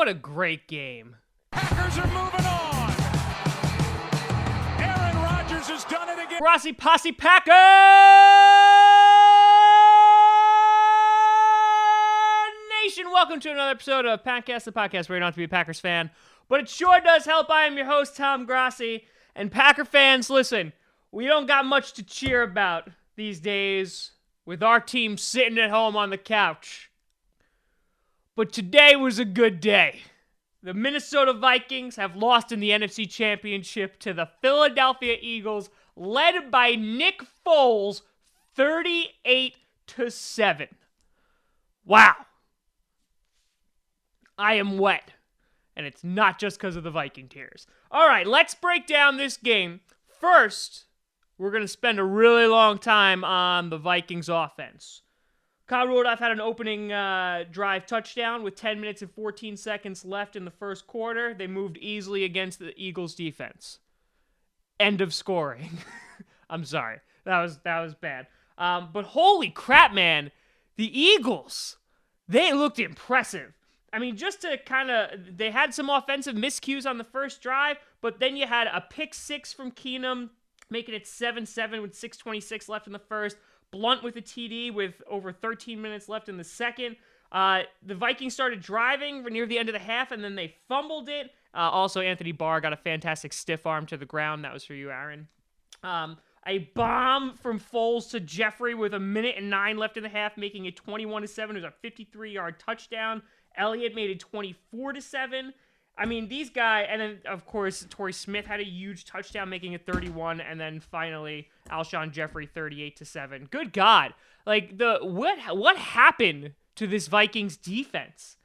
What a great game. Packers are moving on. Aaron Rodgers has done it again. Rossi Posse Packer Nation, welcome to another episode of Packcast, the podcast where you don't have to be a Packers fan, but it sure does help. I am your host, Tom Grossi, and Packer fans, listen, we don't got much to cheer about these days with our team sitting at home on the couch. But today was a good day. The Minnesota Vikings have lost in the NFC Championship to the Philadelphia Eagles, led by Nick Foles, 38-7. Wow. I am wet. And it's not just because of the Viking tears. All right, let's break down this game. First, we're going to spend a really long time on the Vikings offense. Kyle Rudolph had an opening drive touchdown with 10 minutes and 14 seconds left in the first quarter. They moved easily against the Eagles defense. End of scoring. I'm sorry. That was bad. But holy crap, man. The Eagles, they looked impressive. I mean, just to they had some offensive miscues on the first drive, but then you had a pick six from Keenum, making it 7-7 with 6:26 left in the first. Blunt with a TD with over 13 minutes left in the second. The Vikings started driving near the end of the half, and then they fumbled it. Also, Anthony Barr got a fantastic stiff arm to the ground. That was for you, Aaron. A bomb from Foles to Jeffrey with 1:09 left in the half, making it 21-7. It was a 53-yard touchdown. Elliott made it 24-7. I mean, these guys, and then, of course, Torrey Smith had a huge touchdown, making it 31, and then finally, Alshon Jeffrey, 38-7. Good God. Like, what happened to this Vikings defense?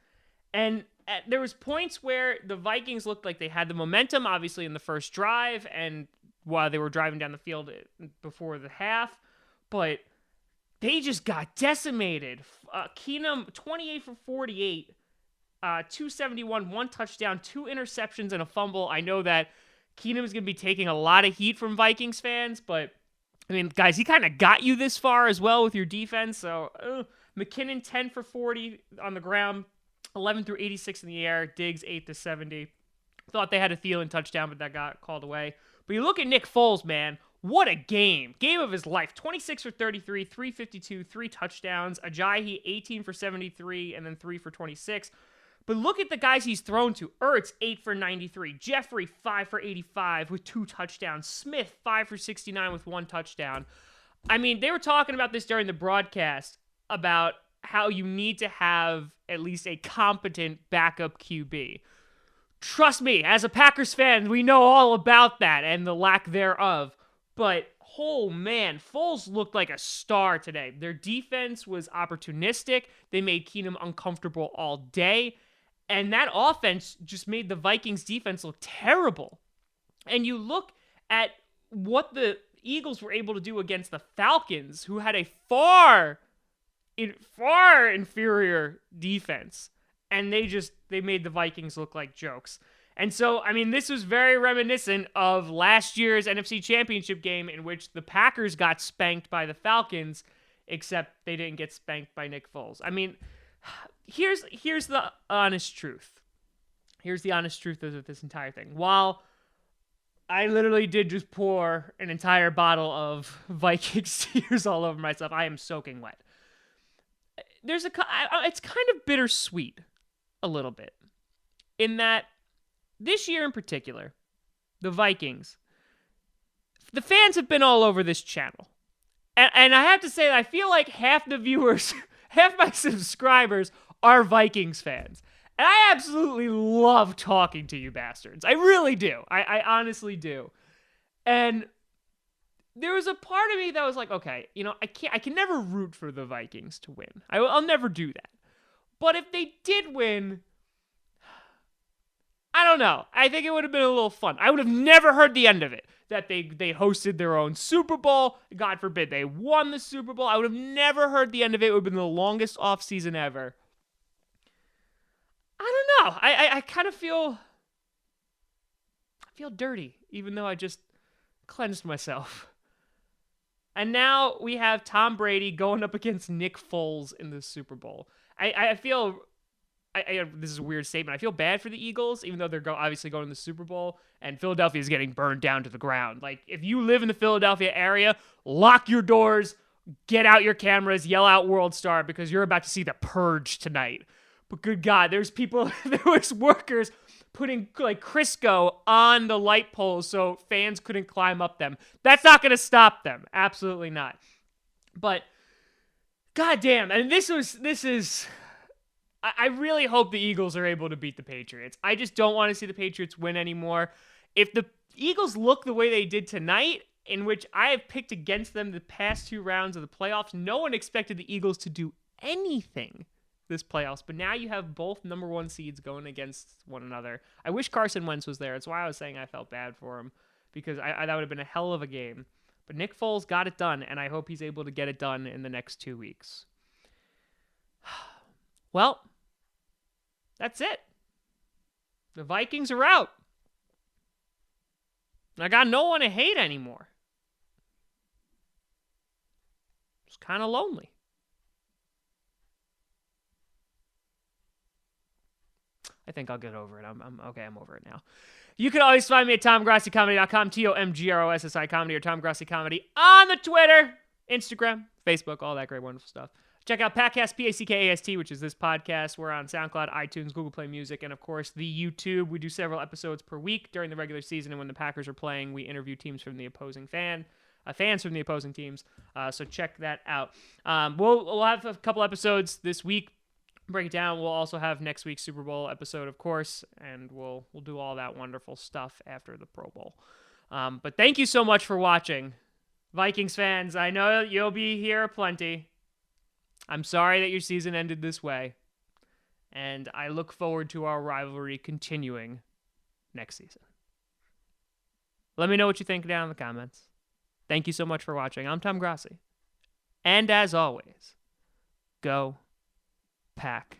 And there was points where the Vikings looked like they had the momentum, obviously, in the first drive, and while they were driving down the field before the half, but they just got decimated. Keenum, 28 for 48. 271, one touchdown, 2 interceptions, and a fumble. I know that Keenum is going to be taking a lot of heat from Vikings fans, but, I mean, guys, he kind of got you this far as well with your defense. So, McKinnon, 10 for 40 on the ground, 11 through 86 in the air. Diggs, 8 to 70. Thought they had a Thielen touchdown, but that got called away. But you look at Nick Foles, man. What a game. Game of his life. 26 for 33, 352, 3 touchdowns. Ajayi, 18 for 73, and then 3 for 26. But look at the guys he's thrown to. Ertz, 8 for 93. Jeffrey, 5 for 85 with 2 touchdowns. Smith, 5 for 69 with 1 touchdown. I mean, they were talking about this during the broadcast about how you need to have at least a competent backup QB. Trust me, as a Packers fan, we know all about that and the lack thereof. But, oh man, Foles looked like a star today. Their defense was opportunistic. They made Keenum uncomfortable all day. And that offense just made the Vikings defense look terrible. And you look at what the Eagles were able to do against the Falcons, who had a far inferior defense. And they made the Vikings look like jokes. And so, I mean, this was very reminiscent of last year's NFC Championship game in which the Packers got spanked by the Falcons, except they didn't get spanked by Nick Foles. I mean, here's the honest truth. Here's the honest truth of this entire thing. While I literally did just pour an entire bottle of Vikings tears all over myself, I am soaking wet. It's kind of bittersweet a little bit in that this year in particular, the Vikings, the fans have been all over this channel. And I have to say, I feel like half the viewers, half my subscribers are Vikings fans. And I absolutely love talking to you bastards. I really do. I honestly do. And there was a part of me that was like, okay, you know, I can never root for the Vikings to win. I'll never do that. But if they did win, I don't know. I think it would have been a little fun. I would have never heard the end of it. That they hosted their own Super Bowl. God forbid they won the Super Bowl. I would have never heard the end of it. It would have been the longest offseason ever. I don't know. I kind of feel dirty, even though I just cleansed myself. And now we have Tom Brady going up against Nick Foles in the Super Bowl. I feel this is a weird statement. I feel bad for the Eagles, even though they're obviously going to the Super Bowl, and Philadelphia is getting burned down to the ground. Like, if you live in the Philadelphia area, lock your doors, get out your cameras, yell out World Star, because you're about to see the purge tonight. But good God, there was workers putting like Crisco on the light poles so fans couldn't climb up them. That's not going to stop them. Absolutely not. But goddamn, and this is. I really hope the Eagles are able to beat the Patriots. I just don't want to see the Patriots win anymore. If the Eagles look the way they did tonight, in which I have picked against them the past 2 rounds of the playoffs, no one expected the Eagles to do anything this playoffs. But now you have both number 1 seeds going against one another. I wish Carson Wentz was there. That's why I was saying I felt bad for him, because that would have been a hell of a game. But Nick Foles got it done, and I hope he's able to get it done in the next 2 weeks. Well, that's it. The Vikings are out. I got no one to hate anymore. It's kind of lonely. I think I'll get over it. I'm okay. I'm over it now. You can always find me at TomGrossiComedy.com, TomGrossi Comedy, or Tom Grossi Comedy on the Twitter, Instagram, Facebook, all that great, wonderful stuff. Check out Packcast, P-A-C-K-A-S-T, which is this podcast. We're on SoundCloud, iTunes, Google Play Music, and, of course, the YouTube. We do several episodes per week during the regular season, and when the Packers are playing, we interview fans from the opposing teams. So check that out. We'll have a couple episodes this week. Break it down. We'll also have next week's Super Bowl episode, of course, and we'll do all that wonderful stuff after the Pro Bowl. But thank you so much for watching. Vikings fans, I know you'll be here plenty. I'm sorry that your season ended this way, and I look forward to our rivalry continuing next season. Let me know what you think down in the comments. Thank you so much for watching. I'm Tom Grossi. And as always, go Pack.